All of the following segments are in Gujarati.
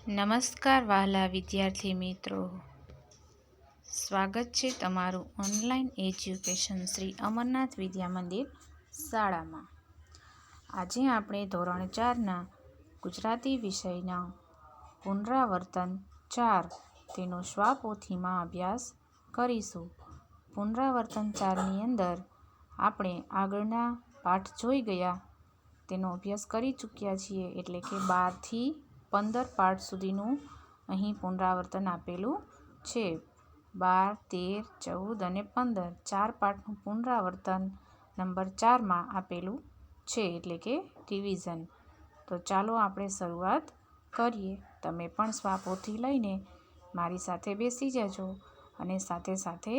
નમસ્કાર વહાલા વિદ્યાર્થી મિત્રો, સ્વાગત છે તમારું ઓનલાઈન એજ્યુકેશન શ્રી અમરનાથ વિદ્યા મંદિર શાળામાં। આજે આપણે ધોરણ 4ના ગુજરાતી વિષયના પુનરાવર્તન 4 તેનો સ્વપોથીમાં અભ્યાસ કરીશું। પુનરાવર્તન 4ની અંદર આપણે આગળના પાઠ જોઈ ગયા તેનો અભ્યાસ કરી ચૂક્યા છીએ, એટલે કે 12 થી 15 પાઠ સુધીનું અહીં પુનરાવર્તન આપેલું છે। 12, 13, 14 અને 15 ચાર પાઠનું પુનરાવર્તન નંબર 4માં આપેલું છે, એટલે કે રિવિઝન। તો ચાલો આપણે શરૂઆત કરીએ। તમે પણ સ્વપોથી લઈને મારી સાથે બેસી જજો અને સાથે સાથે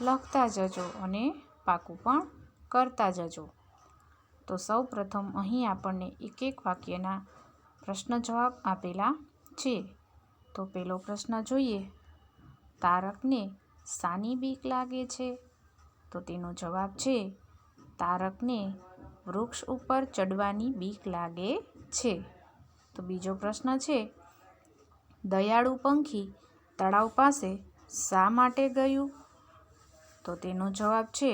લખતા જજો અને પાકું પણ કરતા જજો। તો સૌ પ્રથમ અહીં આપણને એક એક વાક્યના પ્રશ્ન જવાબ આપેલા છે। તો પહેલો પ્રશ્ન જોઈએ, તારકને શાની બીક લાગે છે? તો તેનો જવાબ છે, તારકને વૃક્ષ ઉપર ચડવાની બીક લાગે છે। તો બીજો પ્રશ્ન છે, દયાળુ પંખી તળાવ પાસે શા માટે ગયું? તો તેનો જવાબ છે,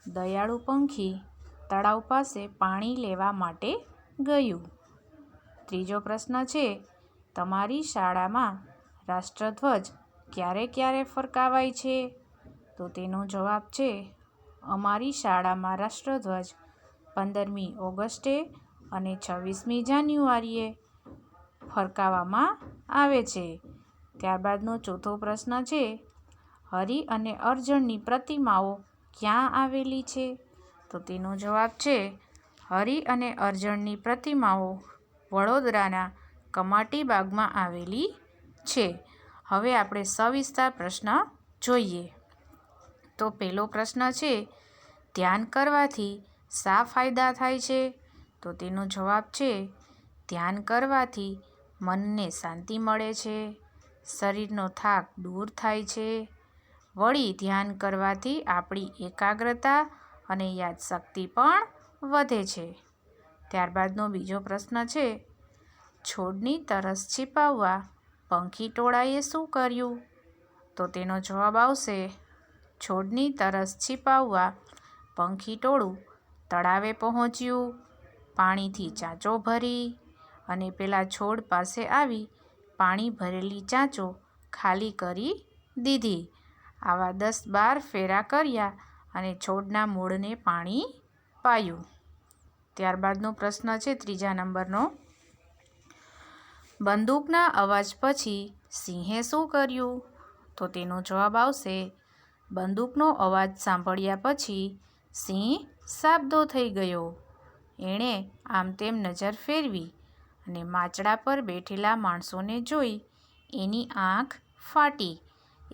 દયાળુ પંખી તળાવ પાસે પાણી લેવા માટે ગયું। ત્રીજો પ્રશ્ન છે, તમારી શાળામાં રાષ્ટ્રધ્વજ ક્યારે ક્યારે ફરકાવાય છે? તો તેનો જવાબ છે, અમારી શાળામાં રાષ્ટ્રધ્વજ 15મી ઓગસ્ટે અને 26મી જાન્યુઆરીએ ફરકાવવામાં આવે છે। ત્યારબાદનો ચોથો પ્રશ્ન છે, હરિ અને અર્જુનની પ્રતિમાઓ ક્યાં આવેલી છે? તો તેનો જવાબ છે, હરિ અને અર્જુનની પ્રતિમાઓ વડોદરાના કમાટી બાગમાં આવેલી છે। હવે આપણે સવિસ્તાર પ્રશ્ન જોઈએ। તો પહેલો પ્રશ્ન છે, ધ્યાન કરવાથી શા ફાયદા થાય છે? તો તેનો જવાબ છે, ધ્યાન કરવાથી મનને શાંતિ મળે છે, શરીરનો થાક દૂર થાય છે, વળી ધ્યાન કરવાથી આપણી એકાગ્રતા અને યાદશક્તિ પણ વધે છે। ત્યારબાદનો બીજો પ્રશ્ન છે, છોડની તરસ છીપાવવા પંખી ટોળાએ શું કર્યું? તો તેનો જવાબ આવશે, છોડની તરસ છીપાવવા પંખી ટોળું તળાવે પહોંચ્યું, પાણીથી ચાંચો ભરી અને પેલા છોડ પાસે આવી પાણી ભરેલી ચાંચો ખાલી કરી દીધી। આવા 10-12 ફેરા કર્યા અને છોડના મૂળને પાણી પાયું। ત્યારબાદનો પ્રશ્ન છે, ત્રીજા નંબરનો, બંદૂકના અવાજ પછી સિંહે શું કર્યું? તો તેનો જવાબ આવશે, બંદૂકનો અવાજ સાંભળ્યા પછી સિંહ સાબદો થઈ ગયો। એણે આમ તેમ નજર ફેરવી અને માચડા પર બેઠેલા માણસોને જોઈ એની આંખ ફાટી।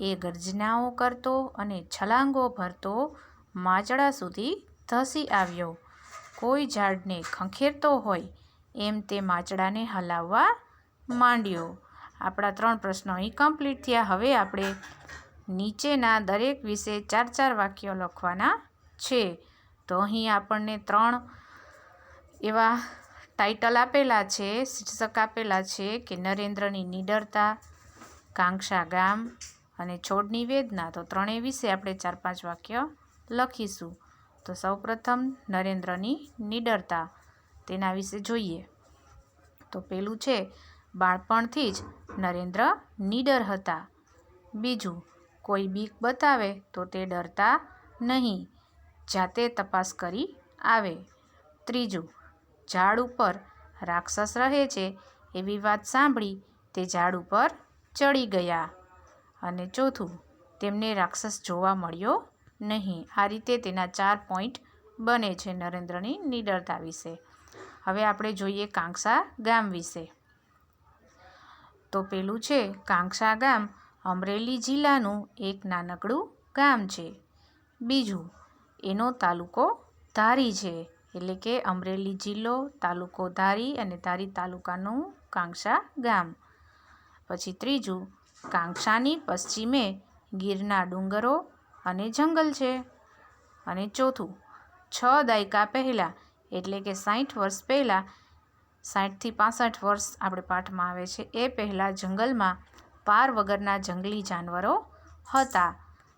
એ ગર્જનાઓ કરતો અને છલાંગો ભરતો માચડા સુધી ધસી આવ્યો, કોઈ ઝાડને ખંખેરતો હોય એમ તે માચડાને હલાવવા માંડ્યો। આપણા 3 પ્રશ્નો અહીં કમ્પ્લીટ થયા। હવે આપણે નીચેના દરેક વિશે 4-4 વાક્યો લખવાના છે। તો અહીં આપણને 3 એવા ટાઇટલ આપેલા છે, શીર્ષક આપેલા છે કે નરેન્દ્રની નીડરતા, કાંક્ષા ગામ અને છોડની વેદના। તો ત્રણેય વિશે આપણે 4-5 વાક્ય લખીશું। તો સૌપ્રથમ નરેન્દ્રની નીડરતા, તેના વિશે જોઈએ। તો પહેલું છે, બાળપણથી જ નરેન્દ્ર નીડર હતા। બીજું, કોઈ બીક બતાવે તો તે ડરતા નહીં, જાતે તપાસ કરી આવે। ત્રીજું, ઝાડ ઉપર રાક્ષસ રહે છે એવી વાત સાંભળી તે ઝાડ ઉપર ચડી ગયા। અને ચોથું, તેમને રાક્ષસ જોવા મળ્યો નહીં। આ રીતે તેના 4 પોઈન્ટ બને છે નરેન્દ્રની નીડરતા વિશે। હવે આપણે જોઈએ કાંક્ષા ગામ વિશે। તો પેલું છે, કાંક્ષા ગામ અમરેલી જિલ્લાનું એક નાનકડું ગામ છે। બીજું, એનો તાલુકો ધારી છે, એટલે કે અમરેલી જિલ્લો, તાલુકો ધારી અને ધારી તાલુકાનું કાંક્ષા ગામ। પછી ત્રીજું, કાંક્ષાની પશ્ચિમે ગીરના ડુંગરો અને જંગલ છે। અને ચોથું, 6 દાયકા પહેલાં એટલે કે 60 વર્ષ પહેલાં 60 થી 65 વર્ષ આપણે પાઠમાં આવે છે. એ પહેલાં જંગલમાં પાર વગરના જંગલી જાનવરો હતા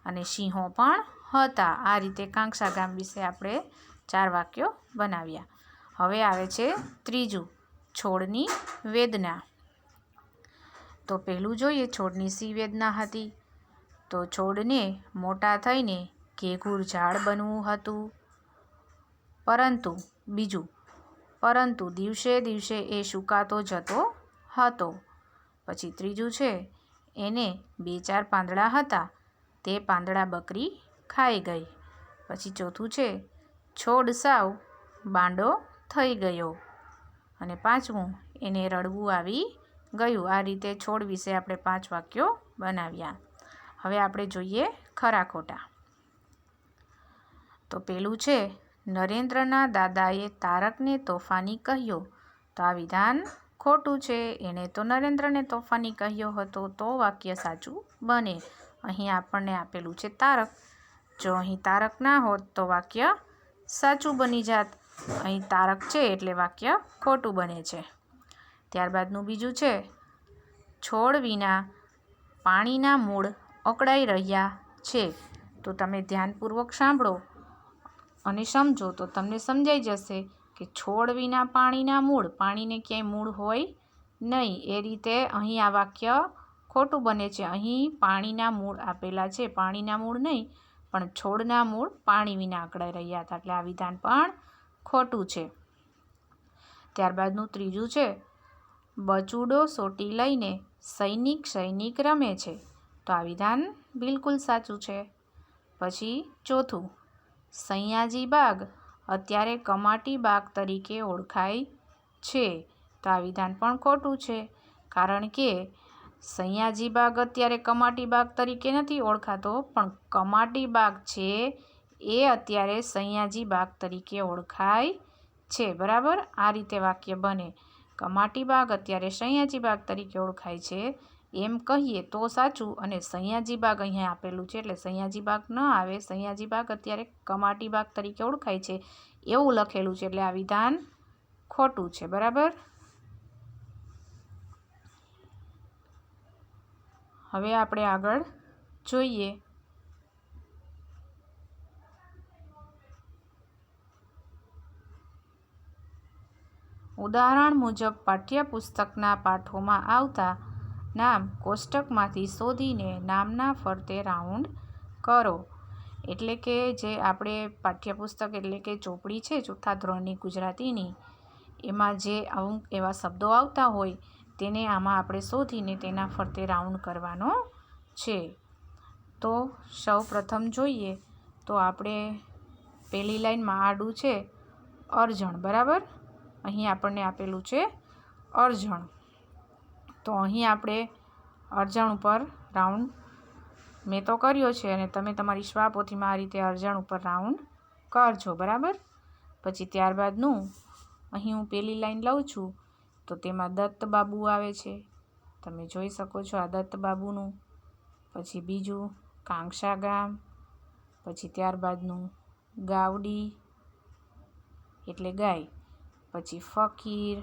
અને સિંહો પણ હતા. આ રીતે કાંકસા ગામ વિશે આપણે 4 વાક્યો બનાવ્યા. હવે આવે છે ત્રીજું, છોડની વેદના. તો પહેલું જોઈએ, છોડની શી વેદના હતી? તો છોડને મોટા થઈને ઘેઘૂર ઝાડ બનવું હતું. પરંતુ દિવસે દિવસે એ સુકાતો જતો હતો. પછી ત્રીજું છે, એને 2-4 પાંદડા હતા, તે પાંદડા બકરી ખાઈ ગઈ. પછી ચોથું છે, છોડ સાવ બાંડો થઈ ગયો. અને પાંચમું, એને રડવું આવી ગયું. આ રીતે છોડ વિશે આપણે 5 વાક્યો બનાવ્યા. હવે આપણે જોઈએ ખરા ખોટા. તો પેલું છે, નરેન્દ્રના દાદાએ તારકને તોફાની કહ્યો. તો આ વિધાન ખોટું છે. એણે તો નરેન્દ્રને તોફાની કહ્યો હતો, તો વાક્ય સાચું બને. અહીં આપણને આપેલું છે તારક. જો અહીં તારક ના હોત તો વાક્ય સાચું બની જાત. અહીં તારક છે એટલે વાક્ય ખોટું બને છે. ત્યારબાદનું બીજું છે, છોડ વિના પાણીના મૂળ અકળાઈ રહ્યા છે. તો તમે ધ્યાનપૂર્વક સાંભળો અને સમજો તો તમને સમજાઈ જશે કે છોડ વિના પાણીના મૂળ, પાણીને ક્યાંય મૂળ હોય નહીં. એ રીતે અહીં આ વાક્ય ખોટું બને છે. અહીં પાણીના મૂળ આપેલા છે, પાણીના મૂળ નહીં પણ છોડના મૂળ પાણી વિના અકળાઈ રહ્યા હતા, એટલે આ વિધાન પણ ખોટું છે. ત્યારબાદનું ત્રીજું છે, બચુડો સોટી લઈને સૈનિક રમે છે. તો આ વિધાન બિલકુલ સાચું છે. પછી ચોથું, સયાજી બાગ અત્યારે કમાટી બાગ તરીકે ઓળખાય છે. તો આ વિધાન પણ ખોટું છે, કારણ કે સયાજી બાગ અત્યારે કમાટી બાગ તરીકે નથી ઓળખાતો, પણ કમાટી બાગ છે એ અત્યારે સયાજી બાગ તરીકે ઓળખાય છે. બરાબર, આ રીતે વાક્ય બને. કમાટી બાગ અત્યારે સયાજી બાગ તરીકે ઓળખાય છે એમ કહીએ તો સાચું, અને સયાજી બાગ અહીંયા આપેલું છે એટલે સયાજી બાગ ન આવે. સયાજી બાગ અત્યારે કમાટી બાગ તરીકે ઓળખાય છે એવું લખેલું છે, એટલે આ વિધાન ખોટું છે. બરાબર, હવે આપણે આગળ જોઈએ. ઉદાહરણ મુજબ પાઠ્યપુસ્તકના પાઠોમાં આવતા નામ કોષ્ટકમાંથી શોધીને નામના ફરતે રાઉન્ડ કરો. એટલે કે જે આપણે પાઠ્યપુસ્તક એટલે કે ચોપડી છે 4થા ધોરણની ગુજરાતીની, એમાં જે અમુક એવા શબ્દો આવતા હોય તેને આમાં આપણે શોધીને તેના ફરતે રાઉન્ડ કરવાનો છે. તો સૌ પ્રથમ જોઈએ તો આપણે પહેલી લાઈનમાં આડું છે અરજણ. બરાબર, અહીં આપણને આપેલું છે અરજણ. તો અહીં આપણે અરજણ ઉપર રાઉન્ડ મેં તો કર્યો છે અને તમે તમારી શ્વાપોથીમાં આ રીતે અરજણ ઉપર રાઉન્ડ કરજો. બરાબર, પછી ત્યારબાદનું અહીં હું પહેલી લાઈન લઉં છું તો તેમાં દત્ત બાબુ આવે છે, તમે જોઈ શકો છો આ દત્ત બાબુનું. પછી બીજું કાંકસા ગામ, પછી ત્યારબાદનું ગાવડી એટલે ગાય, પછી ફકીર,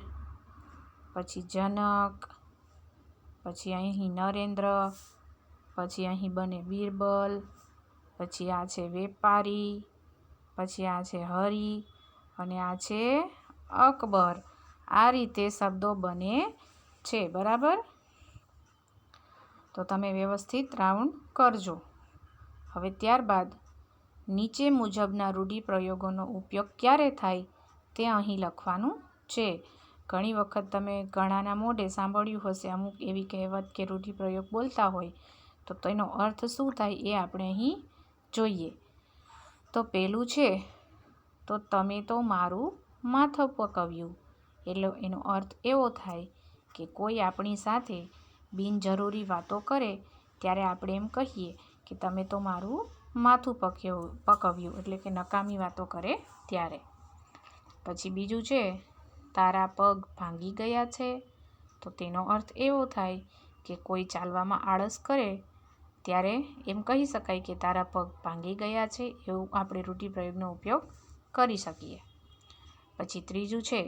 પછી જનક, પછી અહીં નરેન્દ્ર, પછી અહીં બને બિરબલ, પછી આ છે વેપારી, પછી આ છે હરી અને આ છે અકબર. આ રીતે શબ્દો બને છે. બરાબર, તો તમે વ્યવસ્થિત રાઉન્ડ કરજો. હવે ત્યારબાદ નીચે મુજબના રૂઢિપ્રયોગોનો ઉપયોગ ક્યારે થાય તે અહીં લખવાનું છે. ઘણી વખત તમે ઘણાના મોઢે સાંભળ્યું હશે અમુક એવી કહેવત કે રૂઢિપ્રયોગ બોલતા હોય, તો તેનો અર્થ શું થાય એ આપણે અહીં જોઈએ. તો પહેલું છે, તો તમે તો મારું માથું પકવ્યું. એટલે એનો અર્થ એવો થાય કે કોઈ આપણી સાથે બિનજરૂરી વાતો કરે ત્યારે આપણે એમ કહીએ કે તમે તો મારું માથું પકવ્યું, એટલે કે નકામી વાતો કરે ત્યારે. પછી બીજું છે, તારા પગ ભાંગી ગયા છે. તો તેનો અર્થ એવો થાય કે કોઈ ચાલવામાં આળસ કરે ત્યારે એમ કહી શકાય કે તારા પગ ભાંગી ગયા છે, એવું આપણે રૂઢિપ્રયોગનો ઉપયોગ કરી શકીએ. પછી ત્રીજું છે,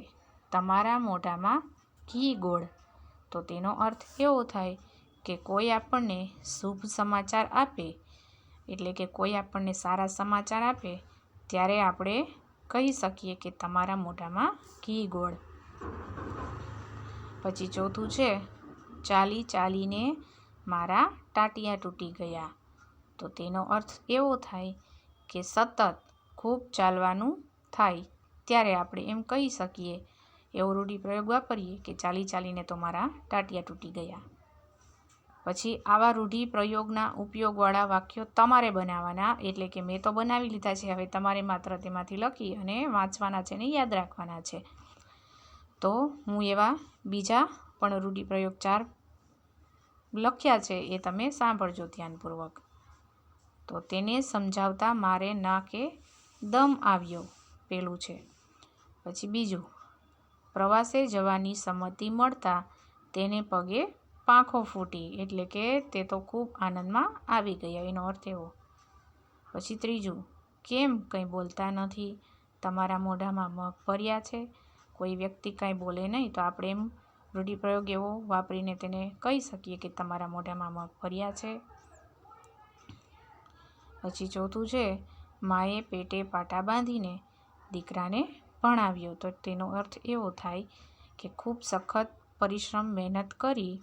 તમારા મોઢામાં ઘી ગોળ. તો તેનો અર્થ એવો થાય કે કોઈ આપણને શુભ સમાચાર આપે, એટલે કે કોઈ આપણને સારા સમાચાર આપે ત્યારે આપણે કહી શકીએ કે તમારા મોઢામાં ઘી ગોળ. પછી ચોથું છે, ચાલી ચાલીને મારા ટાટિયા તૂટી ગયા. તો તેનો અર્થ એવો થાય કે સતત ખૂબ ચાલવાનું થાય ત્યારે આપણે એમ કહી શકીએ, એવો રૂઢિપ્રયોગ વાપરીએ કે ચાલી ચાલીને તો મારા ટાટિયા તૂટી ગયા. પછી આવા રૂઢિપ્રયોગના ઉપયોગવાળા વાક્યો તમારે બનાવવાના, એટલે કે મેં તો બનાવી લીધા છે, હવે તમારે માત્ર તેમાંથી લખી અને વાંચવાના છે ને યાદ રાખવાના છે. તો હું એવા બીજા પણ રૂઢિપ્રયોગ 4 લખ્યા છે, એ તમે સાંભળજો ધ્યાનપૂર્વક. તો તેને સમજાવતા મારે નાકે દમ આવ્યો, પેલું છે. પછી બીજું, પ્રવાસે જવાની સંમતિ મળતા તેને પગે પાંખો ફૂટી, એટલે કે તે તો ખૂબ આનંદમાં આવી ગયા, એનો અર્થ એવો. પછી ત્રીજું, કેમ કંઈ બોલતા નથી, તમારા મોઢામાં મગ ભર્યા છે. કોઈ વ્યક્તિ કાંઈ બોલે નહીં તો આપણે એમ રૂઢિપ્રયોગ એવો વાપરીને તેને કહી શકીએ કે તમારા મોઢામાં મગ ભર્યા છે. પછી ચોથું છે, માએ પેટે પાટા બાંધીને દીકરાને ભણાવ્યો. તો તેનો અર્થ એવો થાય કે ખૂબ સખત પરિશ્રમ મહેનત કરી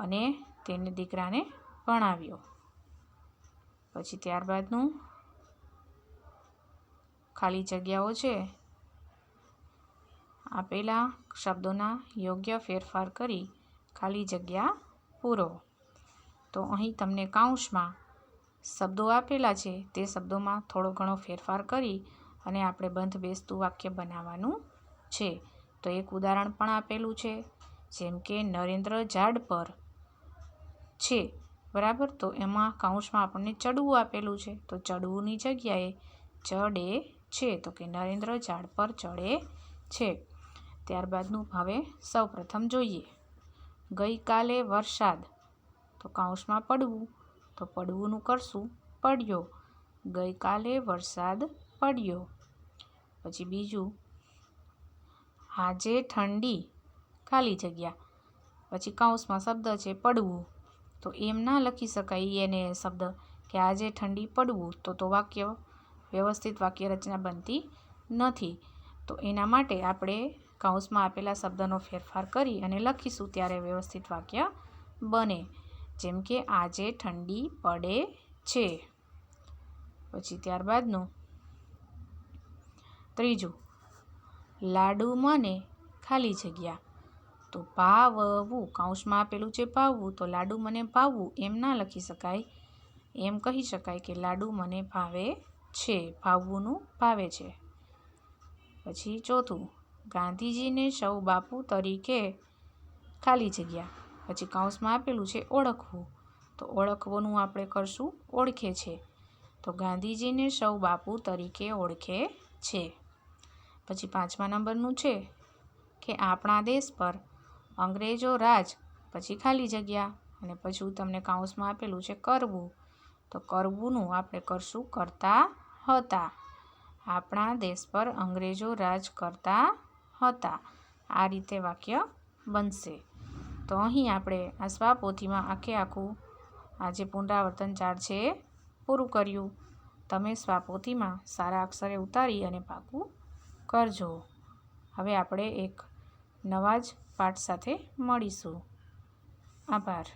અને તેને દીકરાને ભણાવ્યો. પછી ત્યારબાદનું ખાલી જગ્યાઓ છે, આપેલા શબ્દોના યોગ્ય ફેરફાર કરી ખાલી જગ્યા પૂરો. તો અહીં તમને કૌંસમાં શબ્દો આપેલા છે, તે શબ્દોમાં થોડો ઘણો ફેરફાર કરી અને આપણે બંધ બેસતું વાક્ય બનાવવાનું છે. તો એક ઉદાહરણ પણ આપેલું છે, જેમ કે નરેન્દ્ર ઝાડ પર છે, બરાબર. તો એમાં કૌંસમાં આપણને ચડવું આપેલું છે, તો ચડવુંની જગ્યાએ ચડે છે, તો કે નરેન્દ્ર ઝાડ પર ચડે છે. ત્યારબાદનું હવે સૌ પ્રથમ જોઈએ, ગઈકાલે વરસાદ, તો કૌંસમાં પડવું, તો પડવુંનું કરશું પડ્યો, ગઈકાલે વરસાદ પડ્યો. પછી બીજું, આજે ઠંડી, ખાલી જગ્યા, પછી કૌંસમાં શબ્દ છે પડવું, તો એમ ના લખી શકાય એને શબ્દ કે આજે ઠંડી પડવું, તો વાક્ય વ્યવસ્થિત વાક્ય રચના બનતી નથી. તો એના માટે આપણે કૌંસમાં આપેલા શબ્દનો ફેરફાર કરી અને લખીશું ત્યારે વ્યવસ્થિત વાક્ય બને. જેમ કે આજે ઠંડી પડે છે. પછી ત્યારબાદનું ત્રીજું, લાડુ મને ખાલી જગ્યા, તો ભાવવું, કૌંસમાં આપેલું છે ભાવવું, તો લાડુ મને ભાવવું એમ ના લખી શકાય, એમ કહી શકાય કે લાડુ મને ભાવે છે, ભાવવુંનું ભાવે છે. પછી ચોથું, ગાંધીજીને સૌ બાપુ તરીકે ખાલી જગ્યા, પછી કૌંસમાં આપેલું છે ઓળખવું, તો ઓળખવુંનું આપણે કરશું ઓળખે છે, તો ગાંધીજીને સૌ બાપુ તરીકે ઓળખે છે. પછી 5મા નંબરનું છે કે આપણા દેશ પર અંગ્રેજો રાજ, પછી ખાલી જગ્યા, અને પછી તમને કૌંસમાં આપેલું છે કરવું, તો કરવુંનું આપણે કરશું કરતા હતા. આપણા દેશ પર અંગ્રેજો રાજ કરતા હતા, આ રીતે વાક્ય બનશે. તો અહીં આપણે આ સ્વાપોથીમાં આખું આ જે પુનરાવર્તન 4 છે એ પૂરું કર્યું. તમે સ્વાપોથીમાં સારા અક્ષરે ઉતારી અને પાકું કરજો. હવે આપણે એક નવા જ પાઠ સાથે મળીશું. આભાર.